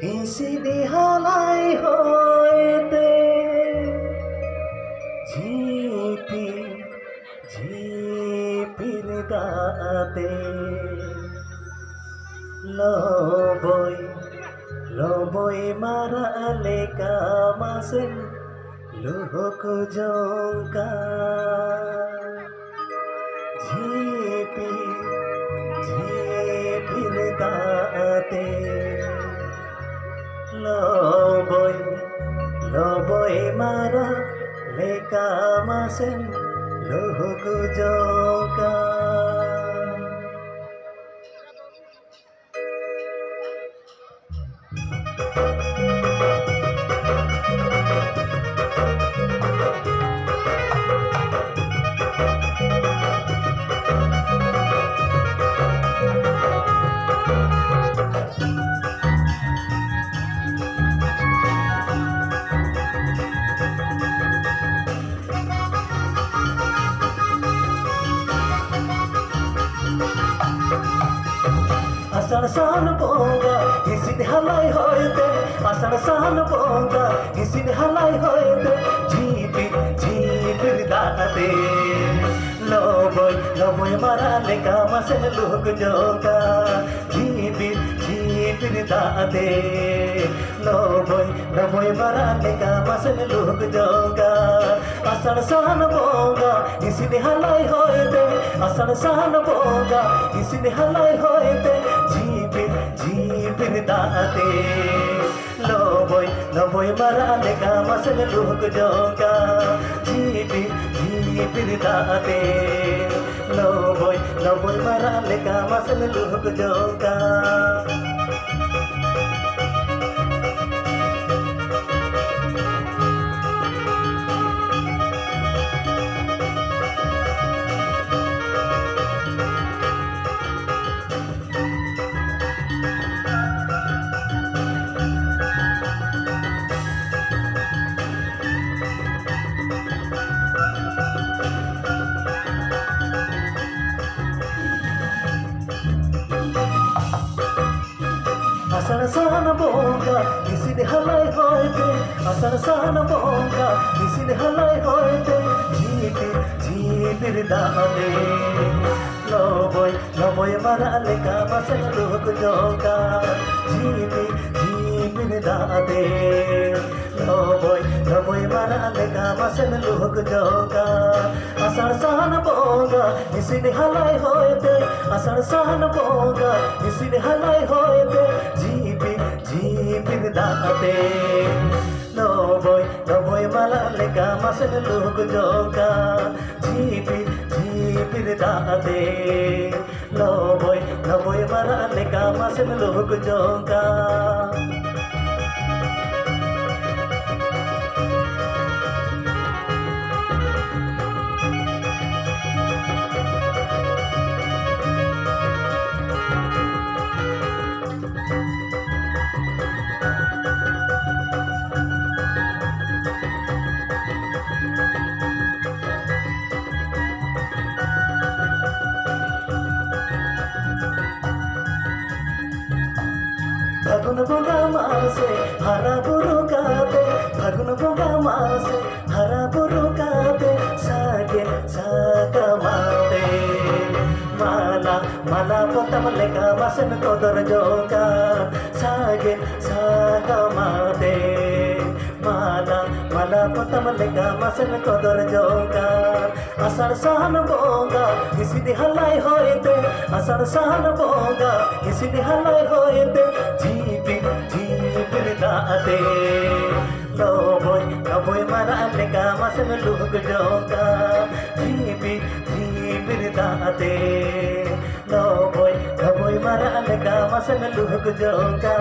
Isinihalay hoyte ঝিপি ঝিপির গাতে লবই লবই মারালে কামাসেন লোহক জঙ্কা ঝিপি ঝিপির গাতে লবই লবই মারা লেকা মাসেন লোহক জঙ্কা Asal san bonga isin halai hoyte asal san bonga isin halai hoyte jhipi jhipir daate loboy marale kamasen lok joka jhipi jhipir daate loboy marale kamasen lok joka asal san bonga isin halai hoyte asal san bonga isin halai hoyte ঝিপির দাতে লবই মারালে কামাসেন লোক জঙ্কা ঝিপির দাতে লবই মারালে কামাসেন লোক জঙ্কা asal sana bonga isin halai hoyte asal sana bonga isin halai hoyte jhipir daate loboy marale kamasen lok joka jhipir daate loboy marale kamasen lok joka asal sana bonga isin halai hoyte asal sana bonga isin halai hoyte ঝিপির দাতে লবই মারালে কামাসেন লোক জঙ্কা ঝিপির দাতে লবই মারালে কামাসেন লোক জঙ্কা ফাগুন বঙ্গা মাসে হারা বুড়ো কাতে ফাগুন বঙ্গা মাসে হারা বুড়ো কাতে সাগে সাকা মাতে মালা পতাম লেখা মাসেন কদর জঙ্কা সাগে সাকা মাতে মালা পতাম লেখা মাসেন কদর জঙ্কা আষাঢ় সাহান বঙ্গা ইসিনি হালাই হইতে আষাঢ় সাহান বঙ্গা ইসিনি হালাই হইতে ঝিপির দাতে লবই মারালে কামাসেন লোক জঙ্কা ঝিপির দাতে লবই মারালে কামাসেন লোক জঙ্কা